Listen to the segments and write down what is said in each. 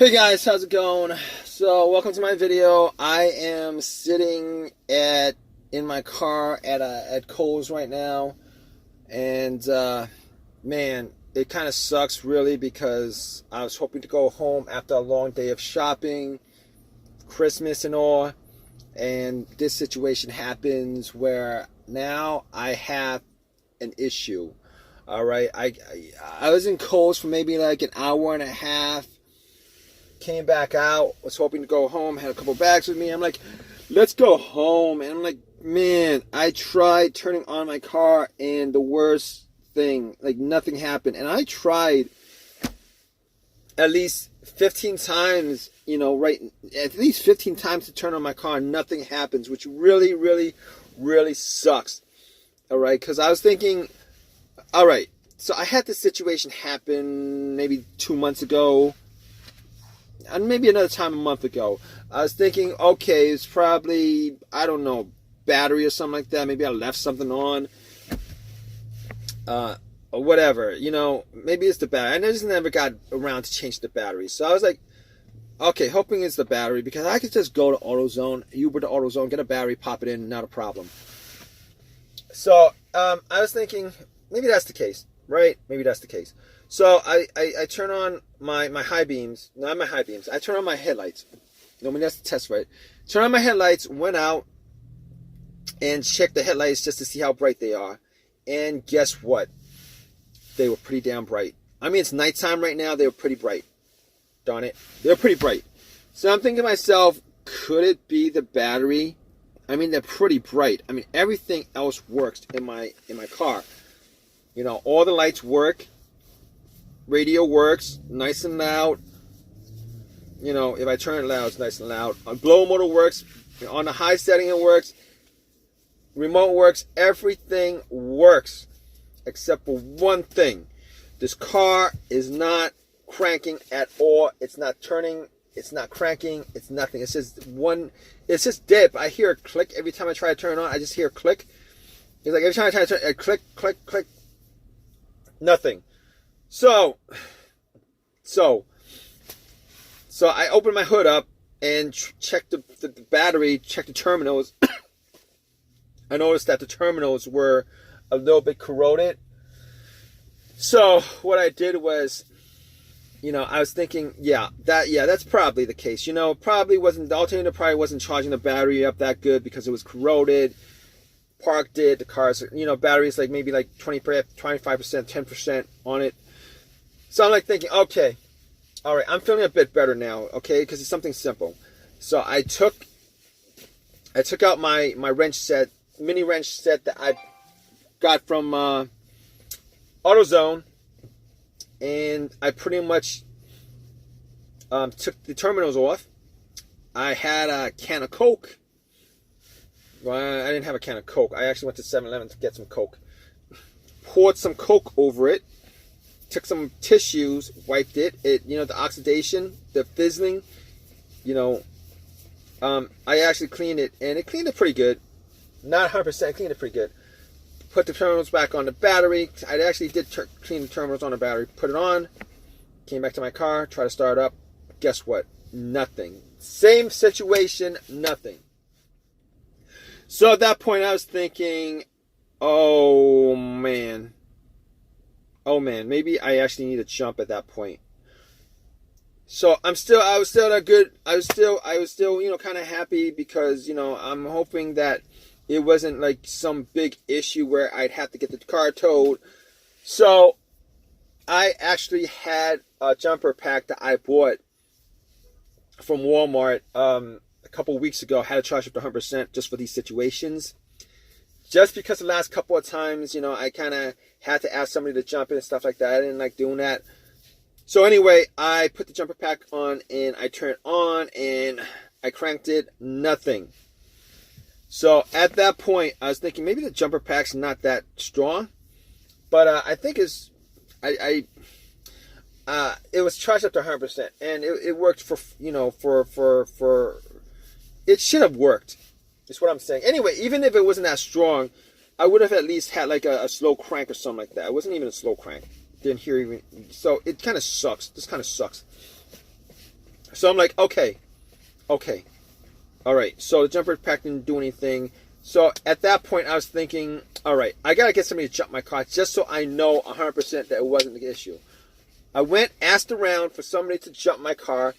Hey guys, how's it going? So welcome to my video. I am sitting in my car at Kohl's right now, and man, it kind of sucks really because I was hoping to go home after a long day of shopping, Christmas and all, and this situation happens where now I have an issue. All right, I was in Kohl's for maybe like an hour and a half. Came back out, was hoping to go home, had a couple bags with me. I'm like, let's go home. And I'm like, man, I tried turning on my car and the worst thing, like nothing happened. And I tried at least 15 times, at least 15 times to turn on my car and nothing happens, which really, really, really sucks. All right, because I was thinking, all right, so I had this situation happen maybe 2 months ago. And maybe another time a month ago. I was thinking, okay, it's probably, I don't know, battery or something like that. Maybe I left something on. Or whatever. Maybe it's the battery. I just never got around to change the battery. So I was like, okay, hoping it's the battery. Because I could just go to AutoZone, Uber to AutoZone, get a battery, pop it in, not a problem. So I was thinking, maybe that's the case. Right? Maybe that's the case. So I turn on my high beams, not my high beams. I turn on my headlights. That's the test, right? Turn on my headlights, went out, and checked the headlights just to see how bright they are. And guess what? They were pretty damn bright. I mean, it's nighttime right now. They were pretty bright. Darn it. They were pretty bright. So I'm thinking to myself, could it be the battery? I mean, they're pretty bright. I mean, everything else works in my car. All the lights work. Radio works, nice and loud. If I turn it loud, it's nice and loud. Blow motor works. On the high setting, it works. Remote works. Everything works. Except for one thing. This car is not cranking at all. It's not turning. It's not cranking. It's nothing. It's just dead. I hear a click every time I try to turn it on. I just hear a click. It's like every time I try to turn it, click, click, click. Nothing. So I opened my hood up and checked the battery, checked the terminals. I noticed that the terminals were a little bit corroded. So what I did was, I was thinking, that's probably the case. Probably wasn't, the alternator probably wasn't charging the battery up that good because it was corroded. Parked it, the car's, battery's like maybe like 25%, 10% on it. So I'm like thinking, okay, all right, I'm feeling a bit better now, okay, because it's something simple. So I took out my wrench set, mini wrench set that I got from AutoZone, and I pretty much took the terminals off. I had a can of Coke. Well, I didn't have a can of Coke. I actually went to 7-Eleven to get some Coke. Poured some Coke over it. Took some tissues, wiped it. The oxidation, the fizzling, I actually cleaned it, and it cleaned it pretty good. Not 100%, cleaned it pretty good. Put the terminals back on the battery. I actually did clean the terminals on the battery. Put it on. Came back to my car, tried to start up. Guess what? Nothing. Same situation, nothing. So at that point, I was thinking, oh man, maybe I actually need to jump at that point. So I was still kind of happy because, I'm hoping that it wasn't like some big issue where I'd have to get the car towed. So I actually had a jumper pack that I bought from Walmart, a couple weeks ago. Had to charge up to 100% just for these situations. Just because the last couple of times, I kind of had to ask somebody to jump in and stuff like that. I didn't like doing that. So anyway, I put the jumper pack on and I turned it on and I cranked it. Nothing. So at that point, I was thinking maybe the jumper pack's not that strong. But I think it was charged up to 100%. And it worked for it should have worked. Is what I'm saying. Anyway, even if it wasn't that strong, I would have at least had like a slow crank or something like that. It wasn't even a slow crank. Didn't hear even. So it kind of sucks. This kind of sucks. So I'm like, okay, all right. So the jumper pack didn't do anything. So at that point, I was thinking, all right, I gotta get somebody to jump my car just so I know 100% that it wasn't the issue. I went, asked around for somebody to jump my car.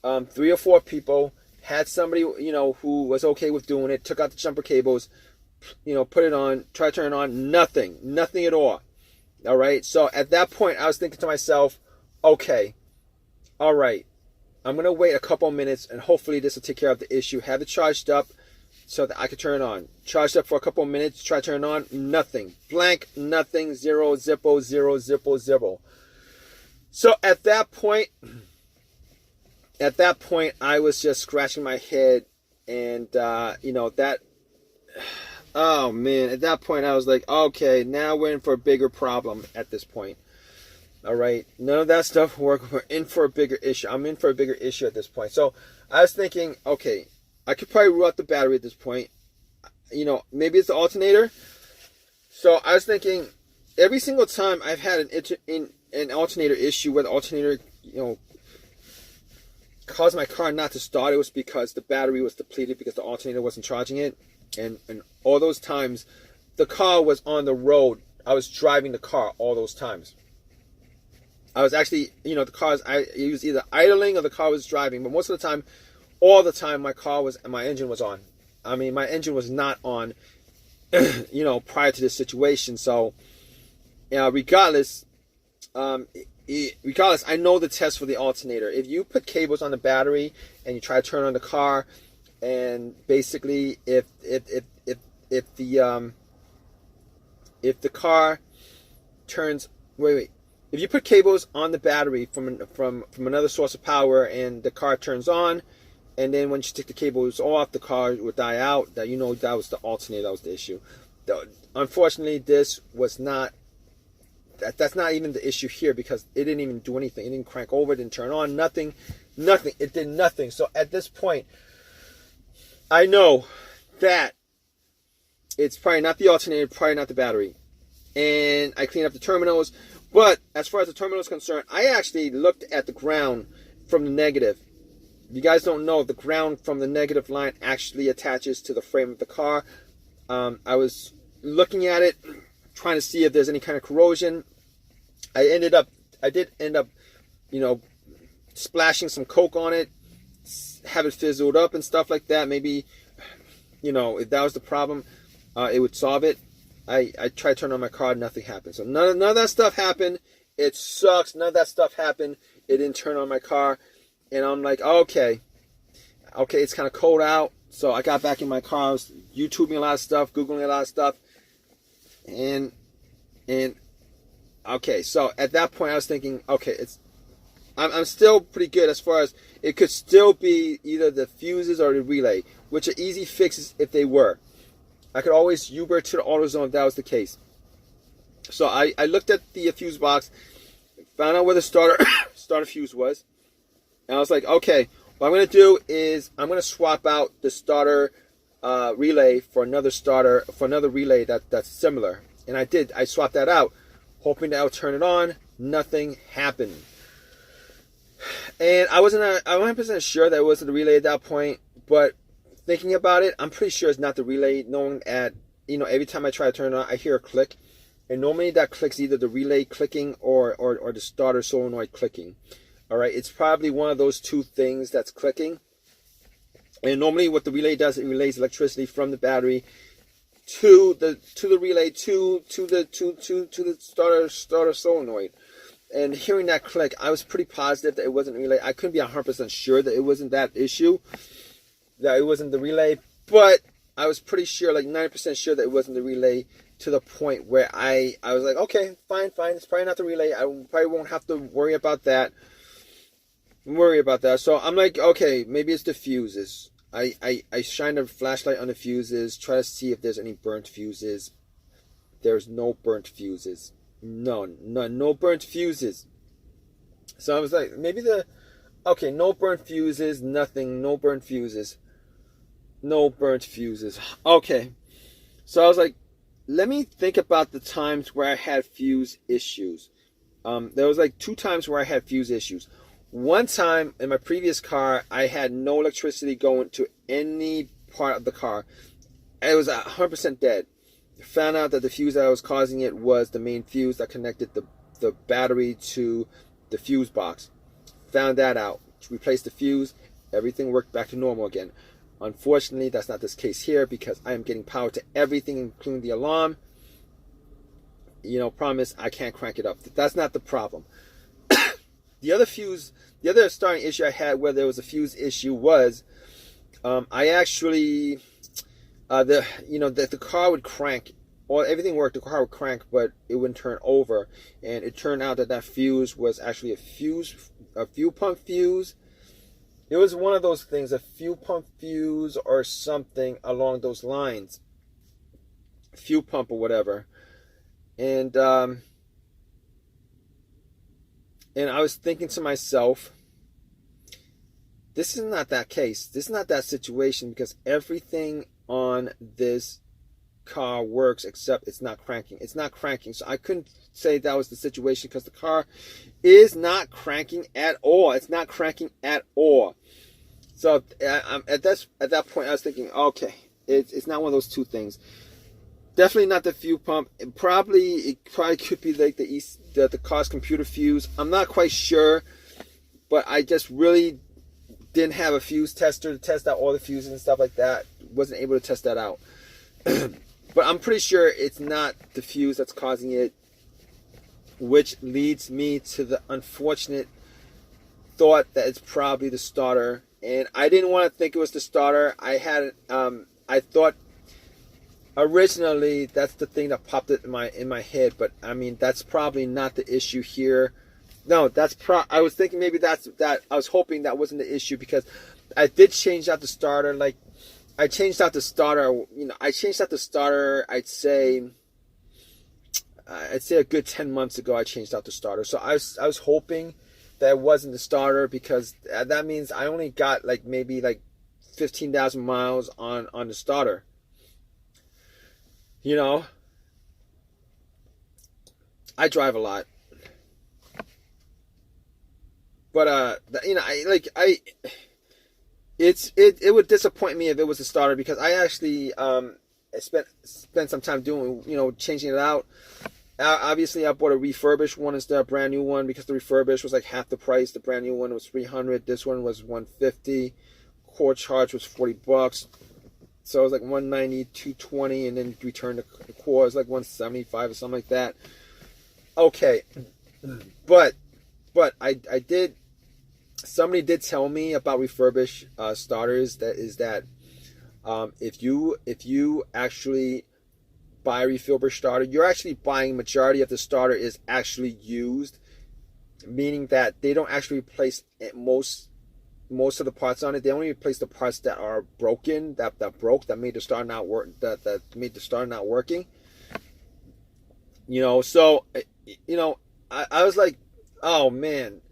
3 or 4 people, had somebody, who was okay with doing it, took out the jumper cables, put it on, tried to turn it on, nothing at all. All right. So at that point, I was thinking to myself, okay, all right, I'm going to wait a couple minutes and hopefully this will take care of the issue. Have it charged up so that I could turn it on. Charged up for a couple minutes, try to turn it on, nothing. Blank, nothing, zero, zippo, zero, zippo, zippo. So at that point, I was just scratching my head, and oh man, at that point I was like, okay, now we're in for a bigger problem at this point. All right, none of that stuff worked. We're in for a bigger issue. I'm in for a bigger issue at this point. So I was thinking, okay, I could probably rule out the battery at this point. Maybe it's the alternator. So I was thinking, every single time I've had an alternator issue where the alternator, caused my car not to start, it was because the battery was depleted because the alternator wasn't charging it. And all those times, the car was on the road. I was driving the car all those times. I was actually, it was either idling or the car was driving. But most of the time, all the time, my engine was on. I mean, my engine was not on, prior to this situation. So, regardless, I know the test for the alternator. If you put cables on the battery and you try to turn on the car, and basically if the car turns, if you put cables on the battery from another source of power and the car turns on, and then when you take the cables off, the car would die out, that that was the alternator, that was the issue. Unfortunately, this was not. That's not even the issue here, because it didn't even do anything. It didn't crank over, it didn't turn on, nothing. It did nothing. So at this point, I know that it's probably not the alternator, probably not the battery. And I cleaned up the terminals. But as far as the terminal is concerned, I actually looked at the ground from the negative. If you guys don't know, the ground from the negative line actually attaches to the frame of the car. I was looking at it, trying to see if there's any kind of corrosion. I did end up, splashing some Coke on it, have it fizzled up and stuff like that. Maybe, if that was the problem, it would solve it. I tried to turn on my car, nothing happened. So none of that stuff happened. It sucks. None of that stuff happened. It didn't turn on my car. And I'm like, okay, it's kind of cold out. So I got back in my car. I was YouTubing a lot of stuff, Googling a lot of stuff. And okay, so at that point I was thinking, okay, I'm still pretty good as far as it could still be either the fuses or the relay, which are easy fixes if they were. I could always Uber to the AutoZone if that was the case. So I looked at the fuse box, found out where the starter fuse was, and I was like, okay, what I'm going to do is I'm going to swap out the starter relay for another relay that's similar. And I did. I swapped that out, hoping that I would turn it on. Nothing happened. And I wasn't 100% sure that it was the relay at that point, but thinking about it, I'm pretty sure it's not the relay. Knowing every time I try to turn it on, I hear a click, and normally that clicks either the relay clicking or the starter solenoid clicking. All right, it's probably one of those two things that's clicking. And normally, what the relay does, it relays electricity from the battery to the relay to the starter solenoid. And hearing that click, I was pretty positive that it wasn't a relay. I couldn't be 100% sure that it wasn't that issue, that it wasn't the relay, but I was pretty sure, like 90% sure that it wasn't the relay, to the point where I was like, okay, fine, it's probably not the relay. I probably won't have to worry about that. So I'm like, okay, maybe it's the fuses. I shine a flashlight on the fuses, try to see if there's any burnt fuses. There's no burnt fuses. No burnt fuses. So I was like, maybe no burnt fuses, nothing, no burnt fuses. Okay. So I was like, let me think about the times where I had fuse issues. There was like 2 times where I had fuse issues. One time in my previous car, I had no electricity going to any part of the car. It was 100% dead. Found out that the fuse that was causing it was the main fuse that connected the battery to the fuse box. Found that out. Replaced the fuse. Everything worked back to normal again. Unfortunately, that's not this case here because I am getting power to everything, including the alarm. Promise I can't crank it up. That's not the problem. The other starting issue I had where there was a fuse issue was I actually the car would crank. Or everything worked. The car would crank, but it wouldn't turn over. And it turned out that fuse was actually a fuel pump fuse. It was one of those things, a fuel pump fuse or something along those lines. Fuel pump or whatever. And I was thinking to myself, this is not that case. This is not that situation because everything on this car works except it's not cranking. It's not cranking. So I couldn't say that was the situation because the car is not cranking at all. It's not cranking at all. So at that point I was thinking, okay, it's not one of those two things. Definitely not the fuel pump. It probably could be like the car's computer fuse. I'm not quite sure, but I just really didn't have a fuse tester to test out all the fuses and stuff like that. Wasn't able to test that out. But I'm pretty sure it's not the fuse that's causing it, which leads me to the unfortunate thought that it's probably the starter. And I didn't want to think it was the starter. I thought originally that's the thing that popped it in my head, but I mean that's probably not the issue here. No, I was thinking maybe that's that. I was hoping that wasn't the issue because I did change out the starter. Like I changed out the starter. I changed out the starter. I'd say a good 10 months ago. I changed out the starter. So I was hoping that it wasn't the starter because that means I only got maybe 15,000 miles on the starter. I drive a lot. But it would disappoint me if it was a starter because I actually spent some time doing changing it out. Obviously, I bought a refurbished one instead of a brand new one because the refurbished was like half the price. The brand new one was $300. This one was $150. Core charge was $40. So it was like $190, $220, and then return the core. It was like $175 or something like that. Okay, but I did. Somebody did tell me about refurbished starters. That if you actually buy a refurbished starter, you're actually buying majority of the starter is actually used, meaning that they don't actually replace most of the parts on it. They only replace the parts that are broken, that made the starter not work, that made the starter not working. So I was like, oh man.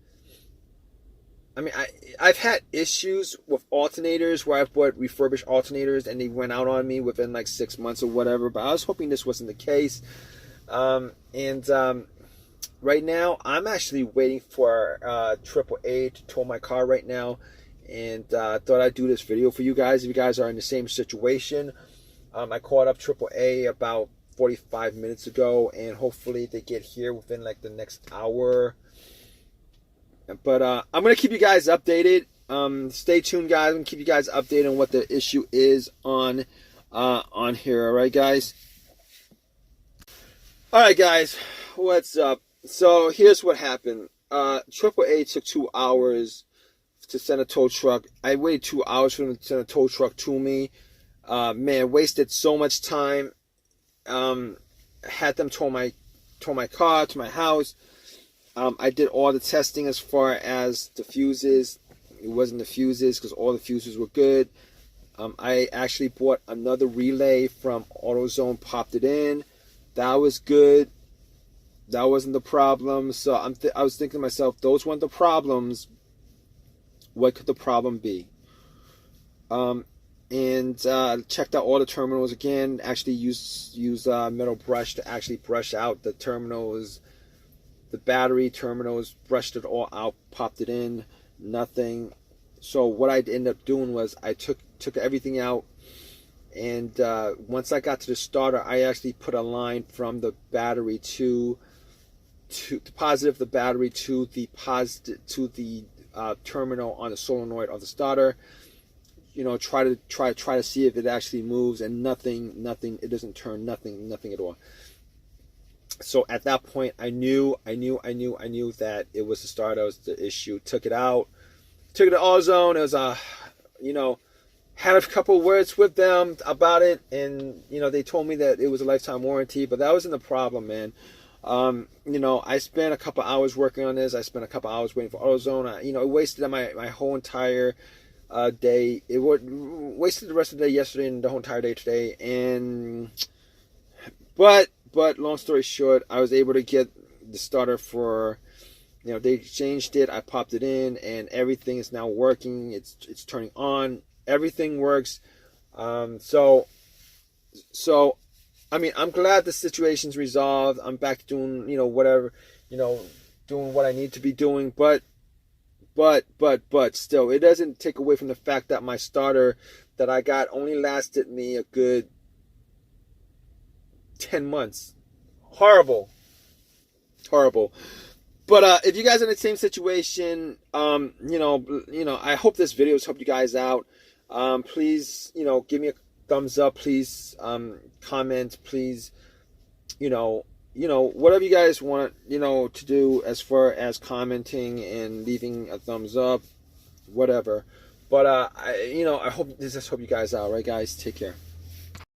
I mean, I've had issues with alternators where I've bought refurbished alternators and they went out on me within 6 months or whatever. But I was hoping this wasn't the case. Right now, I'm actually waiting for AAA to tow my car right now. And thought I'd do this video for you guys if you guys are in the same situation. I called up AAA about 45 minutes ago, and hopefully they get here within the next hour. But I'm going to keep you guys updated. Stay tuned, guys. I'm going to keep you guys updated on what the issue is on here. All right, guys? All right, guys. What's up? So here's what happened. AAA took 2 hours to send a tow truck. I waited 2 hours for them to send a tow truck to me. Man, wasted so much time. Had them tow my car to my house. I did all the testing as far as the fuses. It wasn't the fuses because all the fuses were good. I actually bought another relay from AutoZone, popped it in. That was good. That wasn't the problem. So I was thinking to myself, those weren't the problems. What could the problem be? And checked out all the terminals again. Actually used metal brush to actually brush out the terminals the battery terminals, brushed it all out, popped it in, nothing. So what I ended up doing was I took everything out, and once I got to the starter, I actually put a line from the battery to the positive of the battery to the positive to the terminal on the solenoid of the starter. You know, try to see if it actually moves, and nothing. It doesn't turn, nothing at all. So at that point, I knew that it was the starter that was the issue. Took it out, took it to AutoZone. It was you know, had a couple words with them about it, and you know, they told me that it was a lifetime warranty, but that wasn't the problem, man. You know, I spent a couple hours working on this. I spent a couple hours waiting for AutoZone. You know, it wasted my whole entire day. It wasted the rest of the day yesterday and the whole entire day today. And but long story short, I was able to get the starter for, you know, they changed it. I popped it in, and everything is now working. It's turning on. Everything works. So I mean, I'm glad the situation's resolved. I'm back to doing, you know, whatever, you know, doing what I need to be doing. But still, it doesn't take away from the fact that my starter that I got only lasted me a good 10 months. Horrible. But if you guys are in the same situation, you know, I hope this video has helped you guys out. Please, you know, give me a thumbs up, please. Comment, please. You know, whatever you guys want, you know, to do as far as commenting and leaving a thumbs up, whatever. But I hope you guys out, right, guys? Take care.